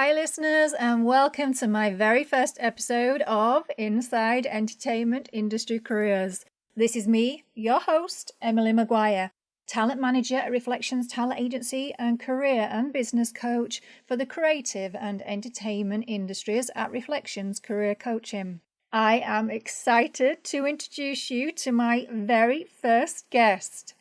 Hi, listeners, and welcome to my very first episode of Inside Entertainment Industry Careers. This is me, your host, Emily Maguire, talent manager at Reflections Talent Agency and career and business coach for the creative and entertainment industries at Reflections Career Coaching. I am excited to introduce you to my very first guest,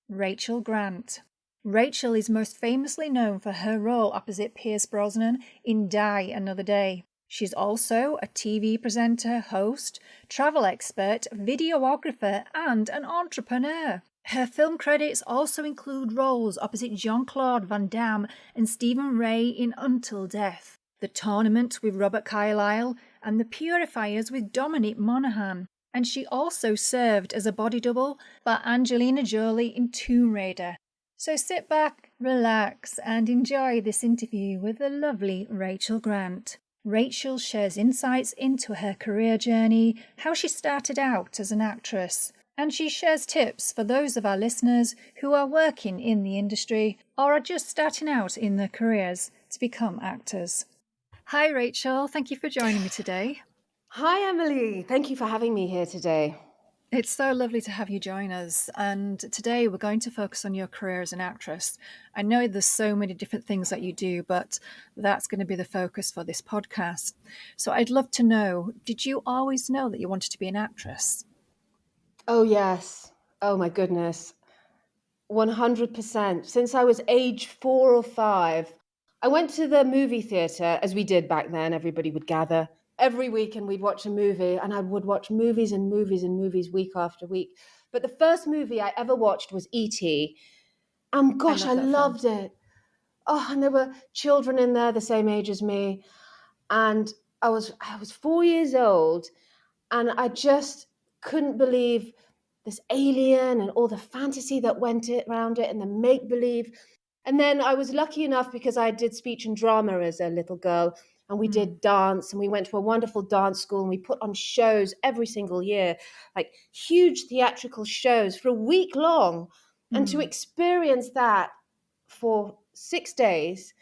Rachel Grant. Rachel is most famously known for her role opposite Pierce Brosnan in Die Another Day. She's also a TV presenter, host, travel expert, videographer, and an entrepreneur. Her film credits also include roles opposite Jean-Claude Van Damme and Stephen Ray in Until Death, The Tournament with Robert Carlyle, and The Purifiers with Dominic Monaghan. And she also served as a body double for Angelina Jolie in Tomb Raider. So sit back, relax, and enjoy this interview with the lovely Rachel Grant. Rachel shares insights into her career journey, how she started out as an actress, and she shares tips for those of our listeners who are working in the industry or are just starting out in their careers to become actors. Hi, Rachel. Thank you for joining me today. Hi, Emily. Thank you for having me here today. It's so lovely to have you join us, and today we're going to focus on your career as an actress. I know there's so many different things that you do, but that's going to be the focus for this podcast. So I'd love to know, did you always know that you wanted to be an actress? Oh, yes. Oh, my goodness. 100%. Since I was age 4 or 5, I went to the movie theatre, as we did back then. Everybody would gather every week and we'd watch a movie, and I would watch movies and movies and movies week after week. But the first movie I ever watched was E.T. And gosh, I loved it. Oh, and there were children in there the same age as me. And I was 4 years old, and I just couldn't believe this alien and all the fantasy that went around it and the make-believe. And then I was lucky enough because I did speech and drama as a little girl, and we did dance, and we went to a wonderful dance school, and we put on shows every single year, like huge theatrical shows for a week long. And to experience that for 6 days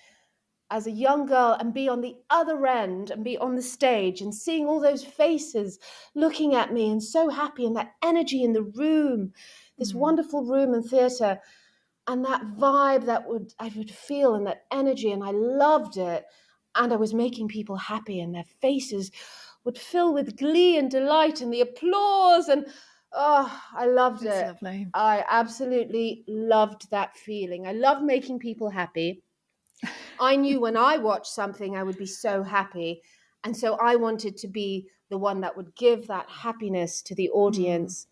as a young girl and be on the other end and be on the stage and seeing all those faces looking at me and so happy, and that energy in the room, this wonderful room and theatre, and that vibe that I would feel, and that energy, and I loved it. And I was making people happy, and their faces would fill with glee and delight, and the applause, and I loved It's it. lovely. I absolutely loved that feeling. I love making people happy. I knew when I watched something, I would be so happy. And so I wanted to be the one that would give that happiness to the audience.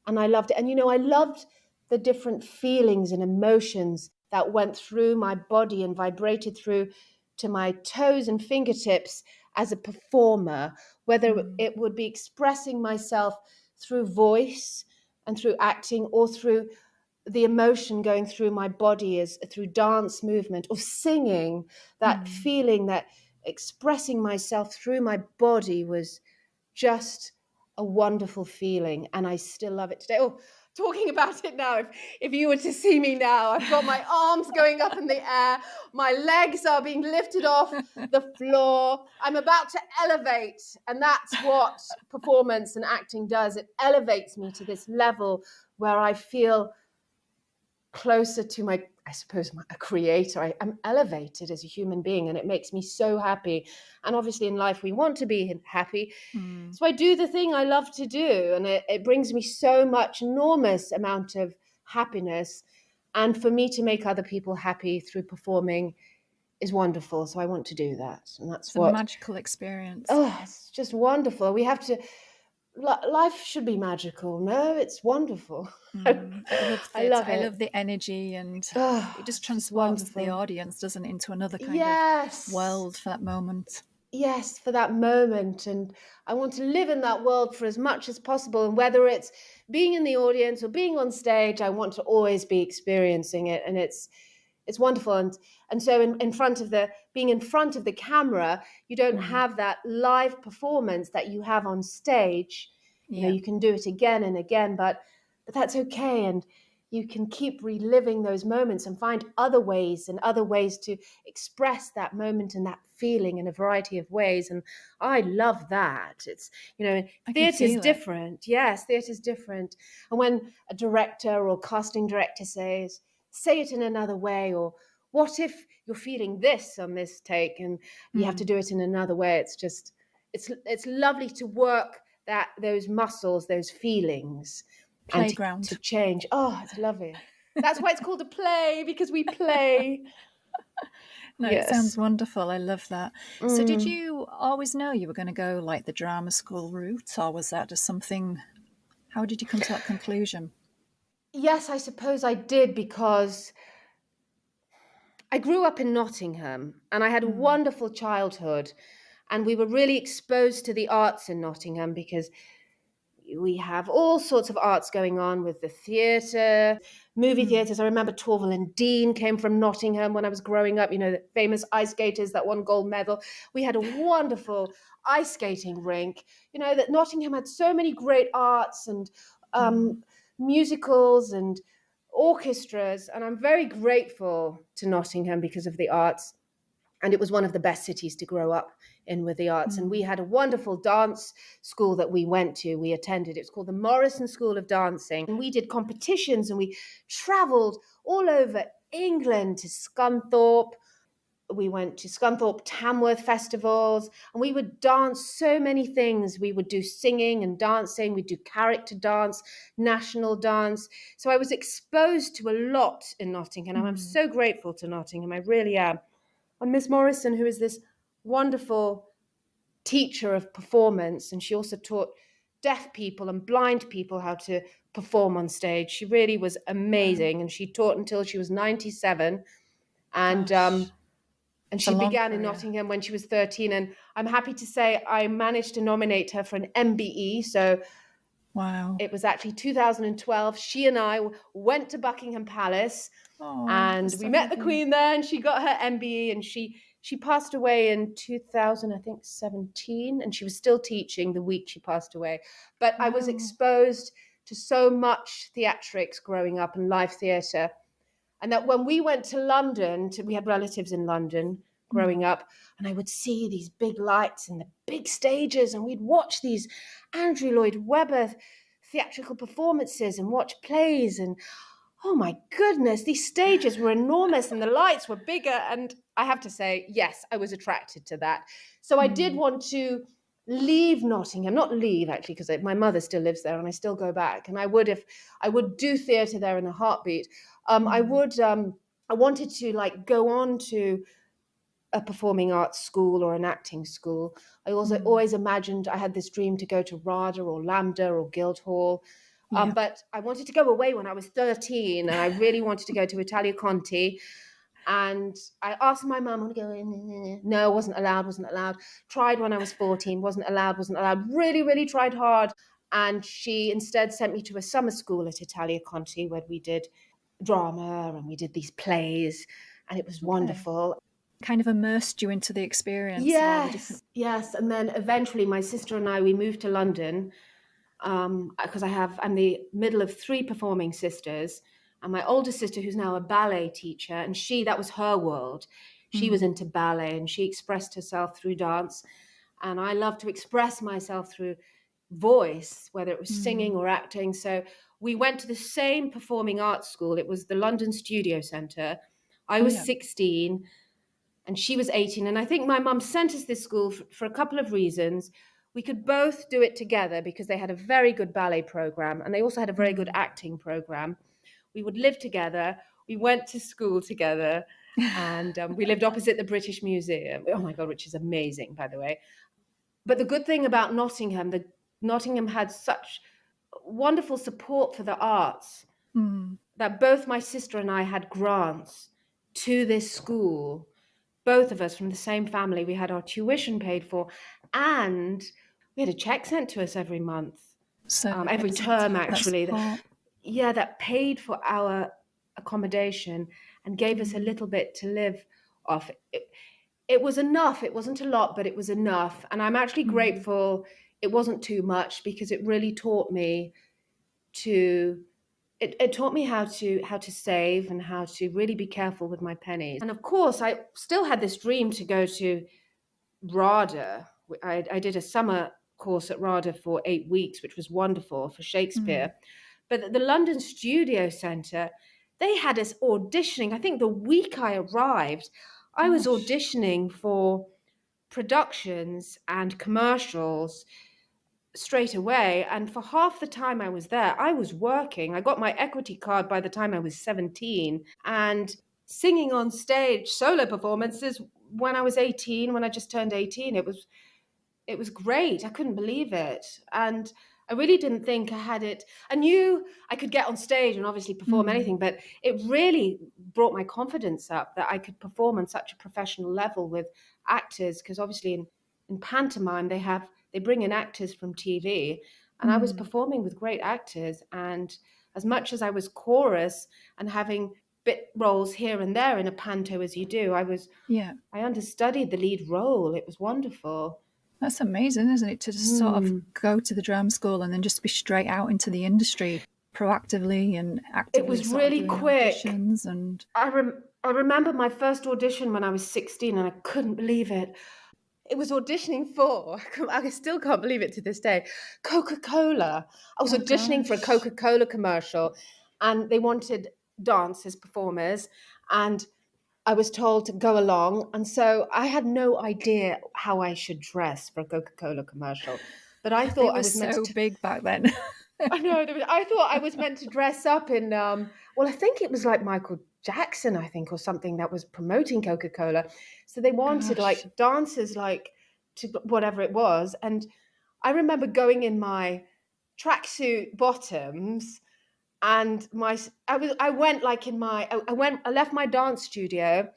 And I loved it. And, I loved the different feelings and emotions that went through my body and vibrated through to my toes and fingertips as a performer, whether it would be expressing myself through voice and through acting, or through the emotion going through my body as through dance movement, or singing. That feeling, that expressing myself through my body, was just a wonderful feeling, and I still love it today. Oh, talking about it now, if you were to see me now, I've got my arms going up in the air, my legs are being lifted off the floor, I'm about to elevate. And that's what performance and acting does. It elevates me to this level where I feel closer to my creator. I'm elevated as a human being, and it makes me so happy. And obviously in life we want to be happy. So I do the thing I love to do, and it brings me so much enormous amount of happiness. And for me to make other people happy through performing is wonderful. So I want to do that. And that's a magical experience. Oh, it's just wonderful. We have to life should be magical. No, it's wonderful. I love it. love I it. love the energy, and it just transports wonderful. the audience, doesn't it, into another kind Yes. of world for that moment. Yes, for that moment. And I want to live in that world for as much as possible. And whether it's being in the audience or being on stage, I want to always be experiencing it. And it's wonderful. And so in front of being in front of the camera, you don't have that live performance that you have on stage. You know, you can do it again and again, but that's okay. And you can keep reliving those moments and find other ways to express that moment and that feeling in a variety of ways. And I love that. It's, I can theatre's feel it. different. Yes, theatre's different. And when a director or casting director says, say it in another way, or what if you're feeling this on this take and you have to do it in another way? It's just, it's lovely to work those muscles, those feelings. Playground. And to change. Oh, it's lovely. That's why it's called a play, because we play. No, Yes. It sounds wonderful. I love that. So did you always know you were going to go like the drama school route, or was that just something, how did you come to that conclusion? Yes, I suppose I did, because I grew up in Nottingham and I had a wonderful childhood, and we were really exposed to the arts in Nottingham, because we have all sorts of arts going on with the theatre, movie theatres. I remember Torval and Dean came from Nottingham when I was growing up, the famous ice skaters that won gold medal. We had a wonderful ice skating rink. That Nottingham had so many great arts and musicals and orchestras, and I'm very grateful to Nottingham because of the arts. And it was one of the best cities to grow up in with the arts. And we had a wonderful dance school that we attended. It's called the Morrison School of Dancing. And we did competitions, and we traveled all over England to Scunthorpe. We went to Scunthorpe Tamworth festivals, and we would dance so many things. We would do singing and dancing. We'd do character dance, national dance. So I was exposed to a lot in Nottingham. And I'm so grateful to Nottingham. I really am. And Miss Morrison, who is this wonderful teacher of performance, and she also taught deaf people and blind people how to perform on stage. She really was amazing, and she taught until she was 97. And she began in Nottingham when she was 13. And I'm happy to say I managed to nominate her for an MBE. So Wow. it was actually 2012. She and I went to Buckingham Palace, and we met the Queen there, and she got her MBE, and she passed away in 2017, and she was still teaching the week she passed away. But I was exposed to so much theatrics growing up and live theatre. And that when we went to London, we had relatives in London growing up, and I would see these big lights and the big stages, and we'd watch these Andrew Lloyd Webber theatrical performances and watch plays, and oh my goodness, these stages were enormous and the lights were bigger. And I have to say, yes, I was attracted to that. So I did want to leave Nottingham, not leave actually, because my mother still lives there and I still go back. And I would do theatre there in a heartbeat. I wanted to go on to a performing arts school or an acting school. I also always imagined, I had this dream to go to RADA or LAMDA or Guildhall. But I wanted to go away when I was 13, and I really wanted to go to Italia Conti. And I asked my mum, I want to go in. No, wasn't allowed. Tried when I was 14, wasn't allowed. Really, really tried hard. And she instead sent me to a summer school at Italia Conti, where we did drama and we did these plays, and it was wonderful. Kind of immersed you into the experience. Yes. And then eventually my sister and I, we moved to London, because I'm the middle of three performing sisters, and my older sister, who's now a ballet teacher, and that was her world. She was into ballet, and she expressed herself through dance, and I love to express myself through voice, whether it was singing or acting. So we went to the same performing arts school. It was the London Studio Centre. I was 16 and she was 18. And I think my mum sent us this school for a couple of reasons. We could both do it together because they had a very good ballet program, and they also had a very good acting program. We would live together. We went to school together, and we lived opposite the British Museum. Oh my God, which is amazing, by the way. But the good thing about Nottingham, that Nottingham had such wonderful support for the arts, that both my sister and I had grants to this school. Both of us from the same family. We had our tuition paid for, and we had a check sent to us every month, So every term actually. That paid for our accommodation and gave us a little bit to live off. It was enough. It wasn't a lot, but it was enough. And I'm actually grateful it wasn't too much, because it really taught me to it taught me how to save and how to really be careful with my pennies. And of course, I still had this dream to go to RADA. I did a summer course at RADA for 8 weeks, which was wonderful for Shakespeare. But at the London Studio Centre, they had us auditioning. I think the week I arrived, I was auditioning for productions and commercials straight away. And for half the time I was there, I was working. I got my equity card by the time I was 17 and singing on stage solo performances when I was 18, when I just turned 18. It was great. I couldn't believe it. And I really didn't think I had it. I knew I could get on stage and obviously perform anything, but it really brought my confidence up that I could perform on such a professional level with actors, because obviously in pantomime they bring in actors from TV, and I was performing with great actors. And as much as I was chorus and having bit roles here and there in a panto as you do, I understudied the lead role. It was wonderful. That's amazing, isn't it? To just sort of go to the drama school and then just be straight out into the industry proactively and It actively was sort of really doing quick. auditions. And I remember my first audition when I was 16, and I couldn't believe it. It was auditioning for, I still can't believe it to this day, Coca-Cola. I was auditioning for a Coca-Cola commercial, and they wanted dancers, performers, and I was told to go along. And so I had no idea how I should dress for a Coca-Cola commercial. But I they thought I were was meant so to. big back then. I know. I thought I was meant to dress up in. Well, I think it was like Michael Jackson, I think, or something that was promoting Coca-Cola. So they wanted like dancers, like to whatever it was. And I remember going in my tracksuit bottoms, and I went like in my. I left my dance studio,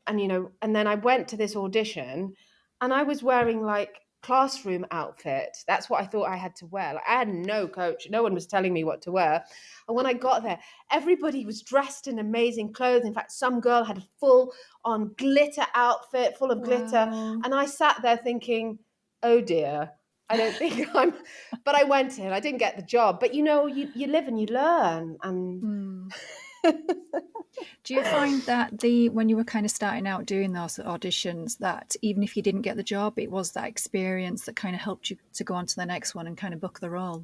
and then I went to this audition, and I was wearing like classroom outfit. That's what I thought I had to wear. Like, I had no coach. No one was telling me what to wear. And when I got there, everybody was dressed in amazing clothes. In fact, some girl had a full on glitter outfit, full of glitter. And I sat there thinking, oh dear, I don't think but I went in. I didn't get the job. But you live and you learn. And Do you find that when you were kind of starting out doing those auditions, that even if you didn't get the job, it was that experience that kind of helped you to go on to the next one and kind of book the role?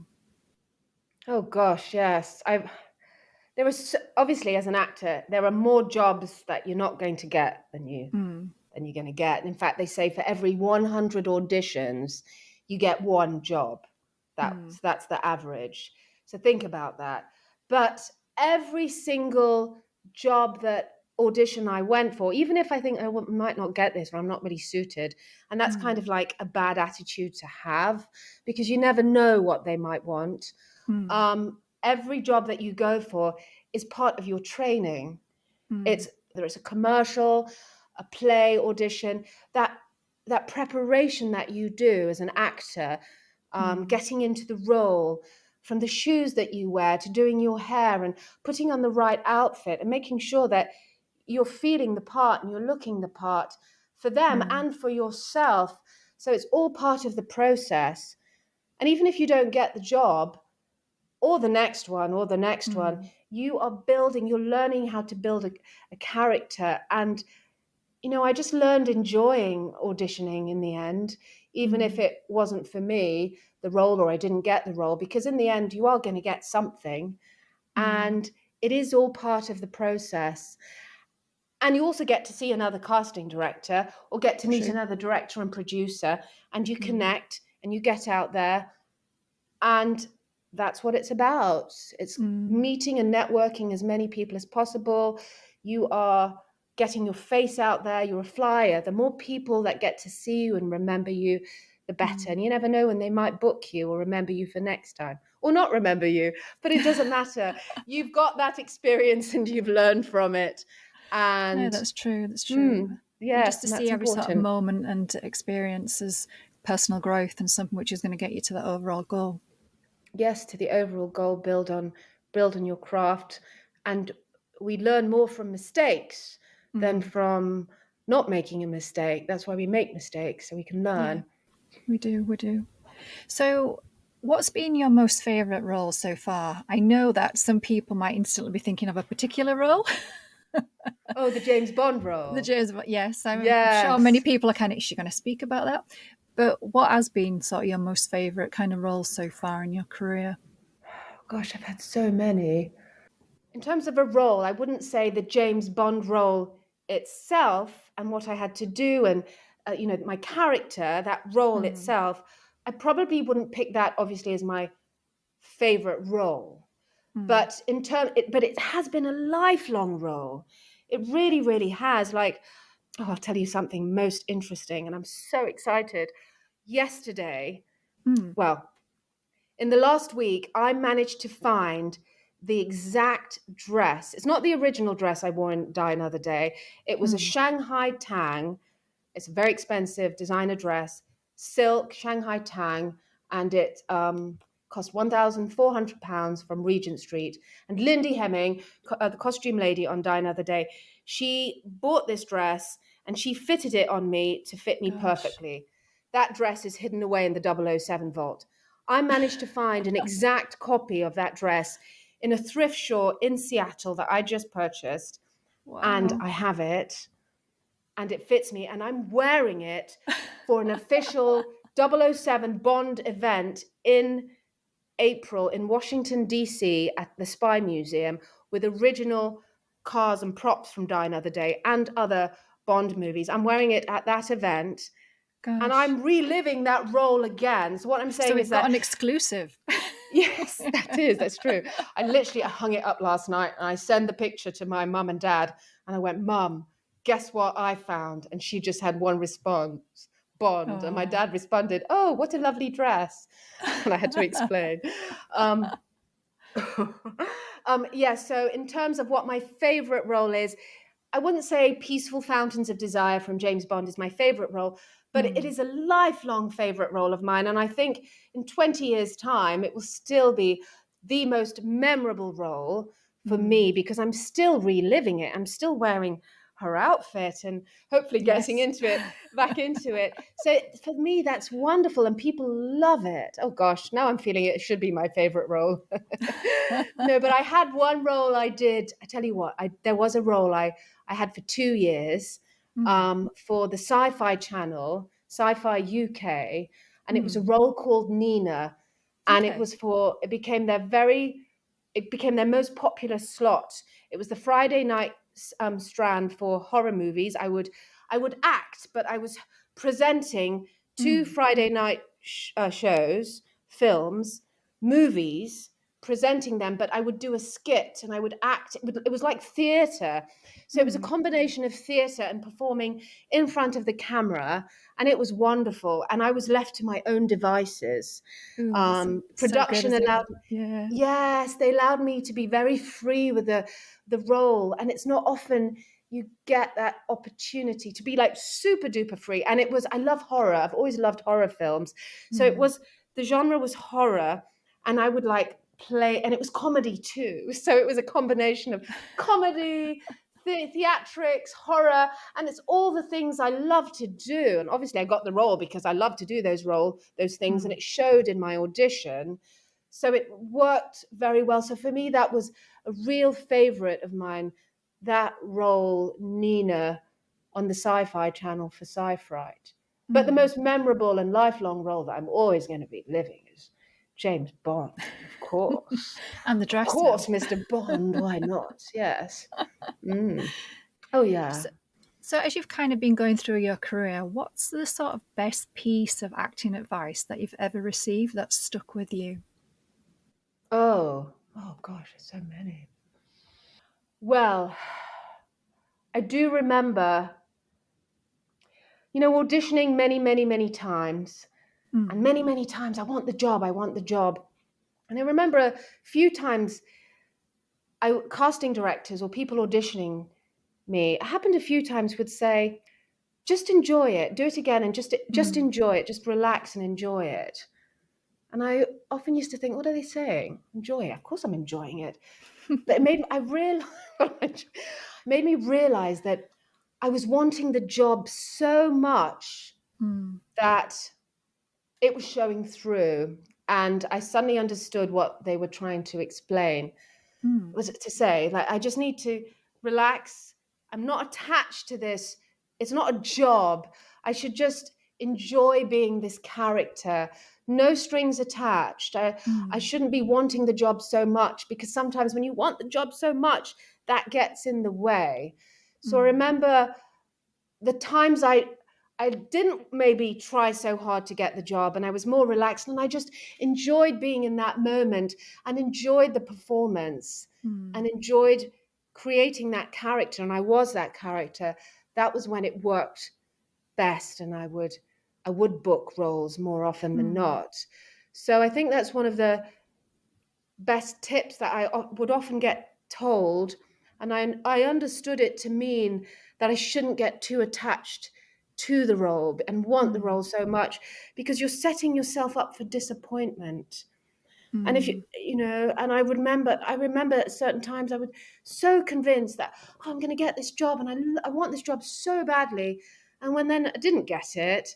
oh gosh, yes. There was obviously, as an actor, there are more jobs that you're not going to get than you're going to get. In fact, they say for every 100 auditions, you get one job. That's the average. So think about that. But every single job that audition I went for, even if I think I might not get this or I'm not really suited, and that's kind of like a bad attitude to have, because you never know what they might want. Every job that you go for is part of your training. It's whether it's a commercial, a play audition, that preparation that you do as an actor, getting into the role, from the shoes that you wear to doing your hair and putting on the right outfit and making sure that you're feeling the part and you're looking the part for them and for yourself. So it's all part of the process. And even if you don't get the job, or the next one, you are building, you're learning how to build a character. And, I just learned enjoying auditioning in the end, even if it wasn't for me, the role, or I didn't get the role, because in the end, you are going to get something. And it is all part of the process. And you also get to see another casting director or get to meet another director and producer, and you connect and you get out there. And that's what it's about. It's meeting and networking as many people as possible. You are getting your face out there. You're a flyer. The more people that get to see you and remember you, the better. And you never know when they might book you or remember you for next time, or not remember you, but it doesn't matter. You've got that experience and you've learned from it. And No, that's true. That's true. Yes, just to and see that's every sort of important. moment and experience as personal growth and something which is going to get you to that overall goal. Yes, to the overall goal, build on your craft. And we learn more from mistakes than from not making a mistake. That's why we make mistakes, so we can learn. Yeah, we do. So What's been your most favourite role so far? I know that some people might instantly be thinking of a particular role. Oh, the James Bond The role. James, yes, I'm sure many Yes. people are kind of, is she going to speak about that? But what has been sort of your most favourite kind of role so far in your career? Gosh, I've had so many. In terms of a role, I wouldn't say the James Bond role itself and what I had to do and my character, that role Mm, itself. I probably wouldn't pick that obviously as my favorite role. mm, But it has been a lifelong role. It really, really has. Like, oh, I'll tell you something most interesting, and I'm so excited. Yesterday, mm, well, in the last week, I managed to find the exact dress. It's not the original dress I wore in Die Another Day. It was a mm. Shanghai Tang. It's a very expensive designer dress, silk Shanghai Tang, and it cost £1,400 from Regent Street. And Lindy Hemming, the costume lady on Die Another Day, she bought this dress and she fitted it on me to fit me Gosh. perfectly. That dress is hidden away in the 007 vault. I managed to find an exact copy of that dress in a thrift store in Seattle that I just purchased, and Wow. I have it and it fits me, and I'm wearing it for an official 007 Bond event in April in Washington, D.C. at the Spy Museum with original cars and props from Die Another Day and other Bond movies. I'm wearing it at that event and Gosh. I'm reliving that role again. So what I'm So saying we've is got that, an exclusive. yes, that's true. I hung it up last night and I sent the picture to my mum and dad and I went, Mum, guess what I found? And she just had one response, Bond. And my Oh. dad responded, oh, what a lovely dress. And I had to explain. Um, yeah, so in terms of what my favorite role is, I wouldn't say Peaceful Fountains of Desire from James Bond is my favorite role, but it Mm, is a lifelong favorite role of mine. And I think in 20 years' time, it will still be the most memorable role for mm. me because I'm still reliving it. I'm still wearing her outfit and hopefully getting Yes. into it, back into it. So for me, that's wonderful and people love it. Oh gosh, now I'm feeling it should be my favorite role. No, but I had one role I did. I tell you what, there was a role I had for 2 years Mm, for the Sci-Fi channel, SyFy UK, and it was a mm. role called Nina, and Okay. it became their most popular slot. It was the Friday night strand for horror movies. I would act, but I was presenting two Mm, Friday night shows, films, movies, presenting them, but I would do a skit and I would act. It was like theatre. So it was a mm. combination of theatre and performing in front of the camera, and it was wonderful. And I was left to my own devices. Ooh, that's so good, Production isn't it? allowed, Yeah. yes, they allowed me to be very free with the role, and it's not often you get that opportunity to be like super duper free. And it was, I love horror. I've always loved horror films. So Mm, the genre was horror, and I would like play, and it was comedy too. So it was a combination of comedy, theatrics, horror, and it's all the things I love to do. And obviously, I got the role because I love to do those things, and mm. it showed in my audition. So it worked very well. So for me, that was a real favorite of mine. That role, Nina, on the Sci-Fi channel for Sci-fright. But the Mm. most memorable and lifelong role that I'm always going to be living is James Bond, of course. And the Of dress now. course, Mr. Bond, why not? Yes. Mm. Oh, yeah. So, so, as you've kind of been going through your career, what's the sort of best piece of acting advice that you've ever received that's stuck with you? Oh gosh, there's so many. Well, I do remember, auditioning many, many, many times. And Mm, many, many times, I want the job, I want the job. And I remember a few times casting directors or people auditioning me, it happened a few times, would say, just enjoy it, do it again, and just mm. enjoy it, just relax and enjoy it. And I often used to think, what are they saying? Enjoy it. Of course I'm enjoying it. But it made me realize that I was wanting the job so much Mm. that it was showing through. and I suddenly understood what they were trying to explain. Mm. Was to say, like, I just need to relax. I'm not attached to this. It's not a job. I should just enjoy being this character. No strings attached. I Mm. shouldn't be wanting the job so much, because sometimes when you want the job so much, that gets in the way. So I Mm. remember the times I didn't maybe try so hard to get the job, and I was more relaxed, and I just enjoyed being in that moment and enjoyed the performance and Mm. enjoyed creating that character, and I was that character. That was when it worked best, and I would book roles more often than Mm. not. So I think that's one of the best tips that I would often get told. And I understood it to mean that I shouldn't get too attached to the role and want the role Mm. so much, because you're setting yourself up for disappointment. And if you, Mm. and I remember at certain times I was so convinced that, oh, I'm going to get this job, and I want this job so badly. And when then I didn't get it,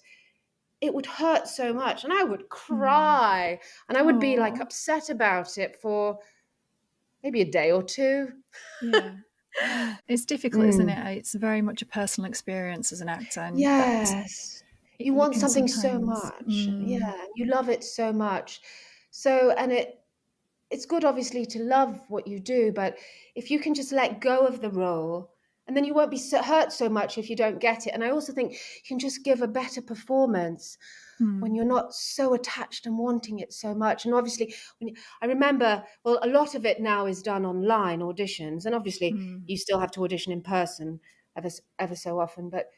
it would hurt so much, and I would Mm. cry, and I would be like Oh, upset about it for maybe a day or two. yeah. It's difficult, isn't Mm. it? It's very much a personal experience as an actor, and that Yes. You you want can something so sometimes. much. Yeah, you love it so much. So, and it's good obviously to love what you do, but if you can just let go of the role, and then you won't be hurt so much if you don't get it. And I also think you can just give a better performance when Mm. you're not so attached and wanting it so much. And obviously, I remember, well, a lot of it now is done online auditions, and obviously Mm. you still have to audition in person ever so often. But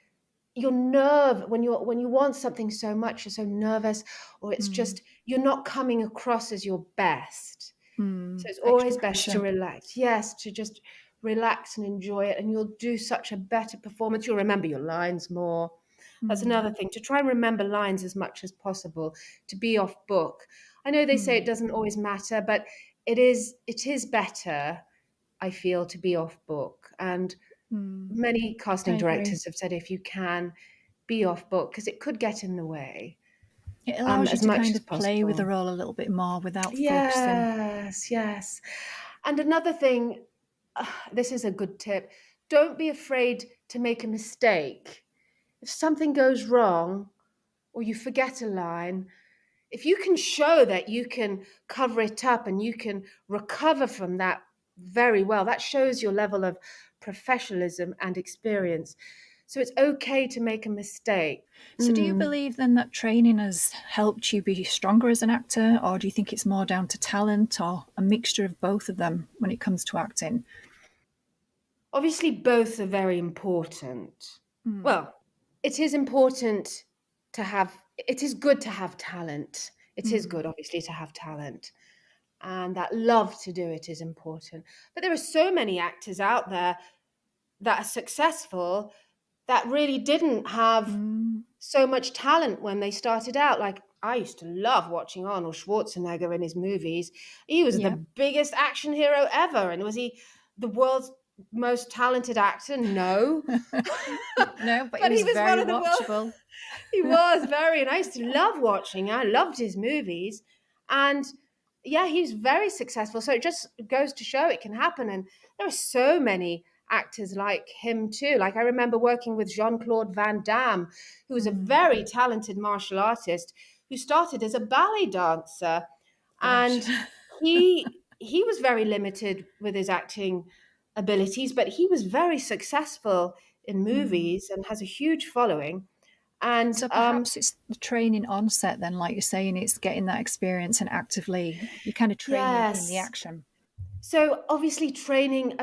your nerve, when you want something so much, you're so nervous, or it's Mm. just you're not coming across as your best. So Mm. it's Extra always best to pressure. relax. Yes, to just relax and enjoy it, and you'll do such a better performance. You'll remember your lines more. That's Mm. another thing, to try and remember lines as much as possible, to be off book. I know they say it Mm. doesn't always matter, but it is better, I feel, to be off book. And Mm. many I casting agree. directors have said, if you can, be off book, because it could get in the way, It allows you as to much kind as of play with the possible. role a little bit more without focusing. Yes, yes. And another thing, this is a good tip. Don't be afraid to make a mistake. If something goes wrong or you forget a line, if you can show that you can cover it up and you can recover from that very well, that shows your level of professionalism and experience. So it's okay to make a mistake. So, do you Mm. believe then that training has helped you be stronger as an actor, or do you think it's more down to talent or a mixture of both of them when it comes to acting? Obviously, both are very important. Mm. Well, it is important it is good to have talent. It is Mm. good, obviously, to have talent. And that love to do it is important. But there are so many actors out there that are successful that really didn't have Mm. so much talent when they started out. Like, I used to love watching Arnold Schwarzenegger in his movies. He was the Yep. biggest action hero ever. And was he the world's most talented actor? No. No, but he But he was was one very of the world. watchable. He was very, and I used to love watching. I loved his movies, and yeah, he's very successful. So it just goes to show it can happen. And there are so many actors like him too. Like, I remember working with Jean-Claude Van Damme, who was a Mm. very talented martial artist who started as a ballet dancer, Gosh. and he was very limited with his acting abilities, but he was very successful in Mm. movies and has a huge following. And So perhaps it's the training on set then, like you're saying, it's getting that experience and actively you're kind of training in the yes, action. so obviously training,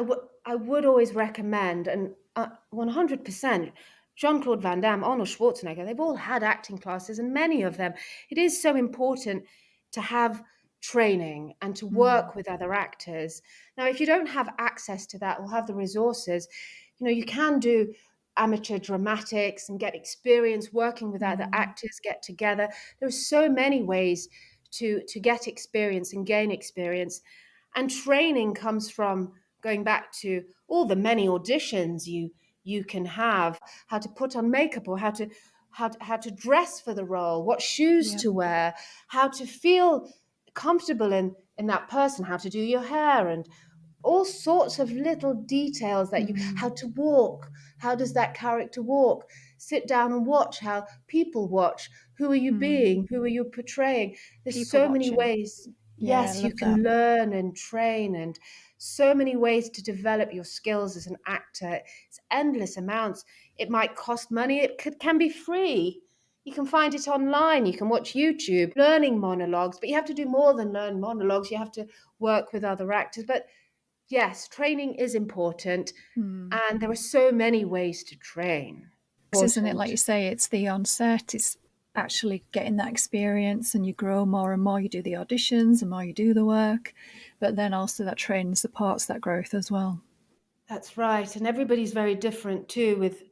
I would always recommend, and 100%, Jean-Claude Van Damme, Arnold Schwarzenegger, they've all had acting classes, and many of them, it is so important to have training and to Mm. work with other actors. Now, if you don't have access to that or have the resources, you can do amateur dramatics and get experience working with other Mm. actors, get together. There are so many ways to get experience and gain experience. And training comes from going back to all the many auditions you can have, how to put on makeup, or how to dress for the role, what shoes Yeah. to wear, how to feel comfortable in that person, how to do your hair, and all sorts of little details that how to walk, how does that character walk, sit down and watch how people watch, who are you being, who are you portraying. There's People so many watching. ways, Yeah, I yes, you love that. can learn and train, and so many ways to develop your skills as an actor. It's endless amounts. It might cost money, can be free. You can find it online. You can watch YouTube, learning monologues, but you have to do more than learn monologues. You have to work with other actors. But yes, training is important, and there are so many ways to train. Isn't it, like Important. you say, it's the onset, it's actually getting that experience, and you grow more and more. You do the auditions, the more you do the work, but then also that training supports that growth as well. That's right, and everybody's very different too with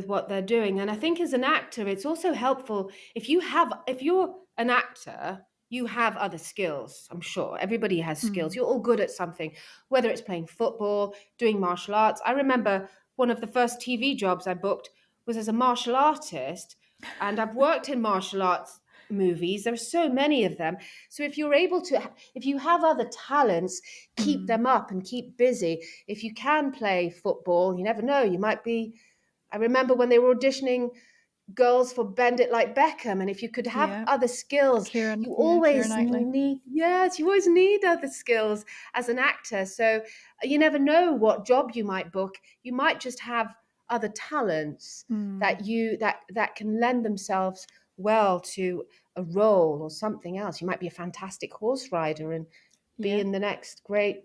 what they're doing. And I think as an actor, it's also helpful if you're an actor, you have other skills. I'm sure everybody has skills. You're all good at something, whether it's playing football, doing martial arts. I remember one of the first TV jobs I booked was as a martial artist, and I've worked in martial arts movies. There are so many of them. So if you have other talents, keep them up and keep busy. If you can play football, you never know, you might be. I remember when they were auditioning girls for Bend It Like Beckham, and if you could have Yeah, other skills, Kira Knightley. you always need other skills as an actor. So you never know what job you might book. You might just have other talents that can lend themselves well to a role or something else. You might be a fantastic horse rider and be Yeah, in the next great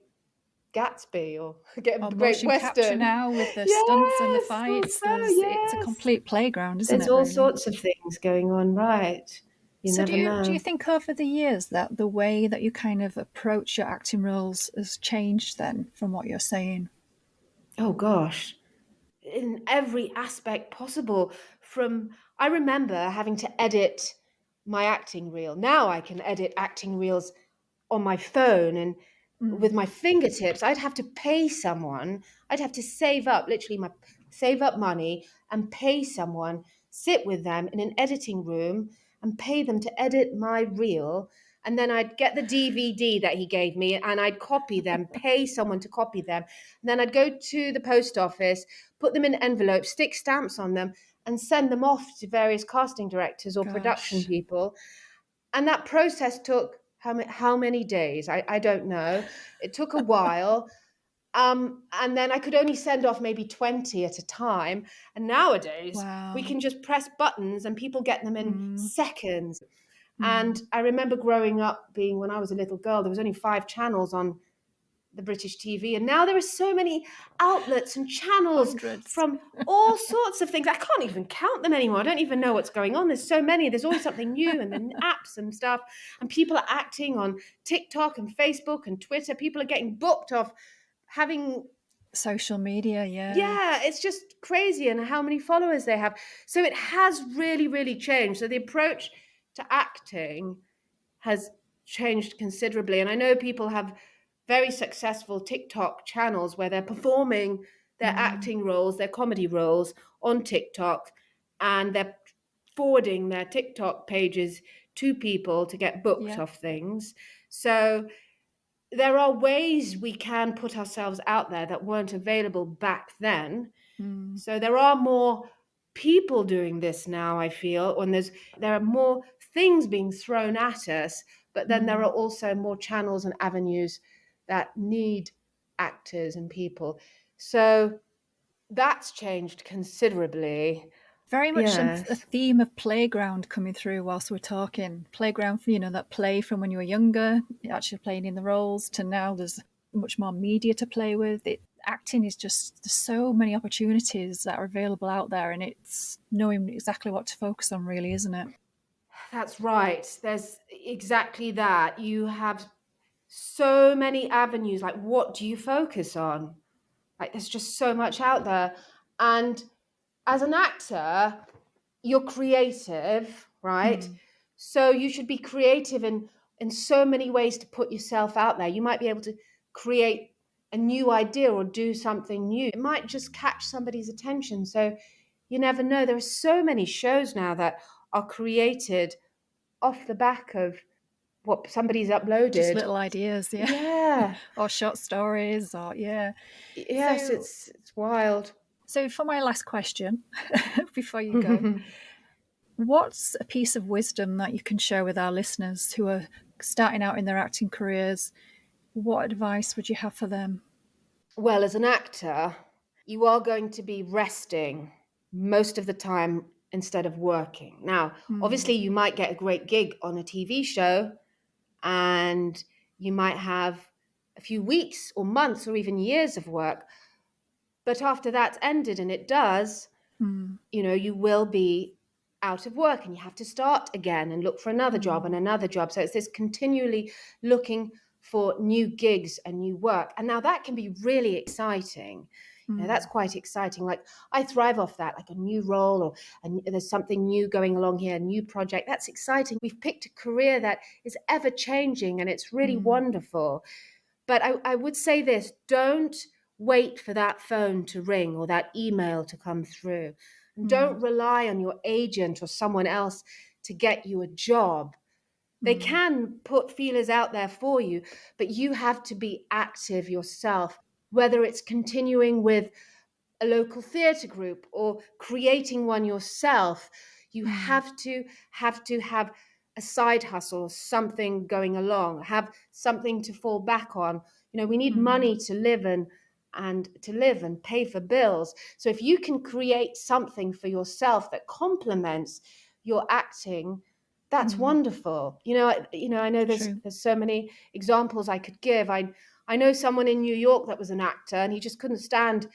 Gatsby or get a or great motion capture Western. now with the stunts and the Yes, fights. also, It's a yes. complete playground, isn't There's it, all really? sorts of things going on, right? You So never do you know. think over the years that the way that you kind of approach your acting roles has changed then from what you're saying? Oh gosh, in every aspect possible. From I remember having to edit my acting reel. Now I can edit acting reels on my phone and with my fingertips. I'd have to pay someone. I'd have to save up, literally my save up money and pay someone, sit with them in an editing room and pay them to edit my reel. And then I'd get the DVD that he gave me and I'd copy them, pay someone to copy them. And then I'd go to the post office, put them in envelopes, stick stamps on them, and send them off to various casting directors or production Gosh, people. And that process took how many days? I don't know. It took a while. And then I could only send off maybe 20 at a time. And nowadays, we wow. can just press buttons and people get them in seconds. And I remember growing up being when I was a little girl, there was only 5 channels on the British TV. And now there are so many outlets and channels Hundreds. from all sorts of things. I can't even count them anymore. I don't even know what's going on. There's so many. There's always something new, and then apps and stuff. And people are acting on TikTok and Facebook and Twitter. People are getting booked off having, Social media, yeah. yeah, it's just crazy, and how many followers they have. So it has really, really changed. So the approach to acting has changed considerably. And I know people have very successful TikTok channels where they're performing their acting roles, their comedy roles on TikTok, and they're forwarding their TikTok pages to people to get booked Yeah. off things. So there are ways we can put ourselves out there that weren't available back then. So there are more people doing this now, I feel, when there are more things being thrown at us, but then there are also more channels and avenues that need actors and people. So that's changed considerably. Very much a Yes. theme of playground coming through whilst we're talking. Playground, that play from when you were younger, actually playing in the roles, to now there's much more media to play with. Acting is just, there's so many opportunities that are available out there, and it's knowing exactly what to focus on, really, isn't it? That's right. There's exactly that. You have so many avenues. Like, what do you focus on? Like, there's just so much out there. And as an actor, you're creative, right? So you should be creative in so many ways to put yourself out there. You might be able to create a new idea or do something new. It might just catch somebody's attention. So you never know. There are so many shows now that are created off the back of what somebody's uploaded. Just little ideas, yeah. Yeah. Or short stories, or Yes, So, it's wild. so for my last question, before you go, what's a piece of wisdom that you can share with our listeners who are starting out in their acting careers? What advice would you have for them? Well, as an actor, you are going to be resting most of the time instead of working. Now, obviously, you might get a great gig on a TV show and you might have a few weeks or months or even years of work. But after that's ended, and it does, you will be out of work and you have to start again and look for another job and another job. So it's this continually looking for new gigs and new work. And now that can be really exciting. That's quite exciting. Like, I thrive off that, like a new role, or there's something new going along here, a new project. That's exciting. We've picked a career that is ever changing and it's really wonderful. But I would say this: don't wait for that phone to ring or that email to come through. And don't rely on your agent or someone else to get you a job. They can put feelers out there for you, but you have to be active yourself, whether it's continuing with a local theatre group or creating one yourself. You have to have a side hustle or something going along, have something to fall back on. We need money to live and pay for bills. So if you can create something for yourself that complements your acting, that's wonderful. I know there's so many examples I could give. I know someone in New York that was an actor, and he just couldn't stand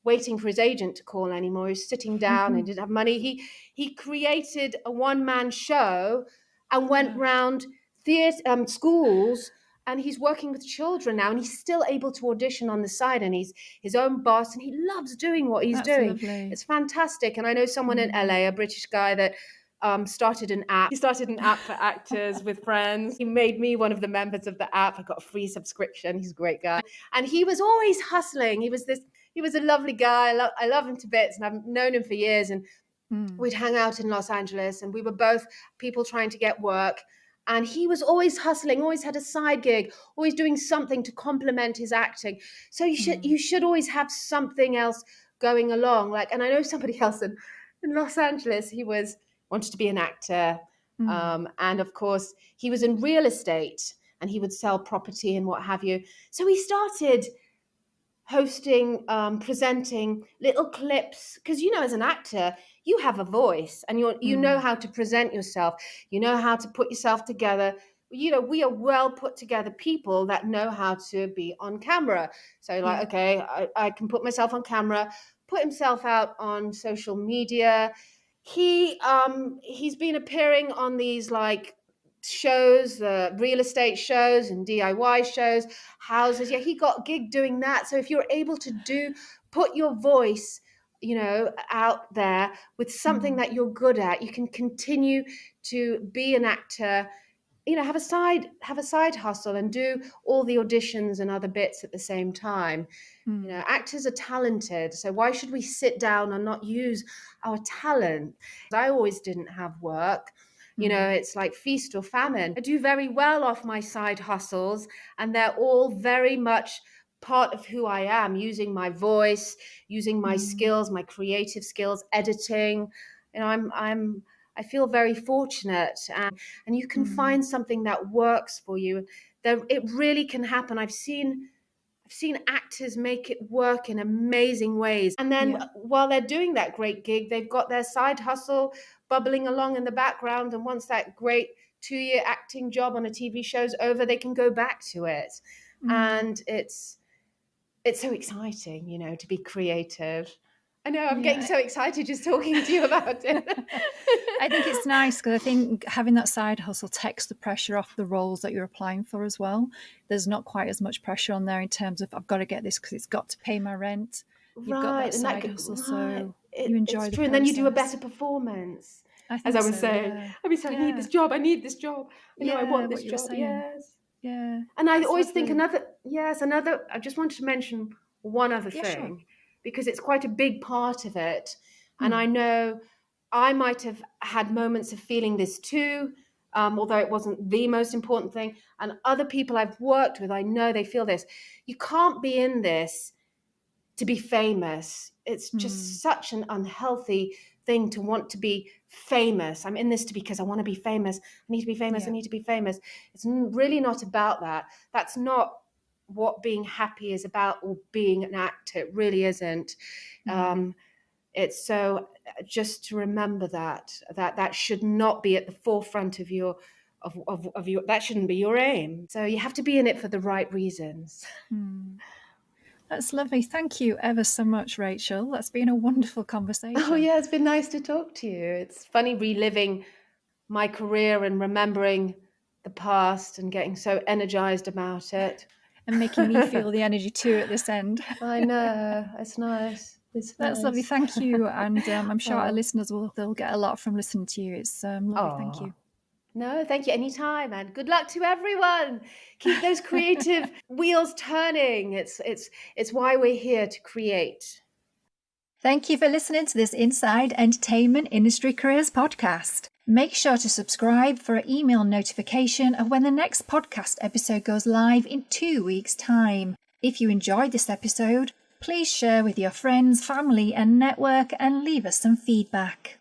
waiting for his agent to call anymore. He was sitting down and didn't have money. He created a one-man show and went round theatre schools, and he's working with children now, and he's still able to audition on the side, and he's his own boss, and he loves doing what he's doing. Lovely. It's fantastic. And I know someone in LA, a British guy, that started an app. He started an app for actors with friends. He made me one of the members of the app. I got a free subscription. He's a great guy. And he was always hustling. He was a lovely guy. I love him to bits, and I've known him for years. And we'd hang out in Los Angeles, and we were both people trying to get work. And he was always hustling, always had a side gig, always doing something to complement his acting. So you should always have something else going along. And I know somebody else in Los Angeles, he wanted to be an actor. And of course, he was in real estate, and he would sell property and what have you. So he started hosting, presenting little clips, because as an actor, you have a voice, and you know how to present yourself, you know how to put yourself together. We are well put together people that know how to be on camera. So okay, I can put myself on camera, put himself out on social media. He's been appearing on these shows, the real estate shows and DIY shows, houses. Yeah, he got gig doing that. So if you're able to put your voice, out there with something that you're good at, you can continue to be an actor. Have a side hustle and do all the auditions and other bits at the same time. Actors are talented, so why should we sit down and not use our talent? I always didn't have work. It's like feast or famine. I do very well off my side hustles, and they're all very much part of who I am, using my voice, using my skills, my creative skills, editing. I feel very fortunate, and you can find something that works for you. It really can happen. I've seen actors make it work in amazing ways. And then while they're doing that great gig, they've got their side hustle bubbling along in the background. And once that great 2-year acting job on a TV show's over, they can go back to it. And it's so exciting, to be creative. I know, I'm getting so excited just talking to you about it. I think it's nice because I think having that side hustle takes the pressure off the roles that you're applying for as well. There's not quite as much pressure on there in terms of, I've got to get this because it's got to pay my rent. You've got that side hustle, so you enjoy the process. And then you do a better performance. As I was saying, I mean, so I need this job. I need this job. I want this job. Yes. Yeah. And I always think I just wanted to mention one other thing, because it's quite a big part of it. And I know I might have had moments of feeling this too, although it wasn't the most important thing. And other people I've worked with, I know they feel this. You can't be in this to be famous. It's just such an unhealthy thing to want to be famous. I'm in this because I want to be famous. I need to be famous. Yeah. I need to be famous. It's really not about that. That's not what being happy is about, or being an actor. It really isn't. It's so just to remember that should not be at the forefront of your that shouldn't be your aim. So you have to be in it for the right reasons. That's lovely. Thank you ever so much, Rachel. That's been a wonderful conversation. Oh yeah, it's been nice to talk to you. It's funny reliving my career and remembering the past and getting so energized about it. And making me feel the energy too at this end. I know. It's nice. That's lovely. Thank you. And I'm sure our listeners they'll get a lot from listening to you. It's lovely. Thank you. No, thank you. Anytime, and good luck to everyone. Keep those creative wheels turning. It's why we're here, to create. Thank you for listening to this Inside Entertainment Industry Careers podcast. Make sure to subscribe for an email notification of when the next podcast episode goes live in 2 weeks' time. If you enjoyed this episode, please share with your friends, family, and network and leave us some feedback.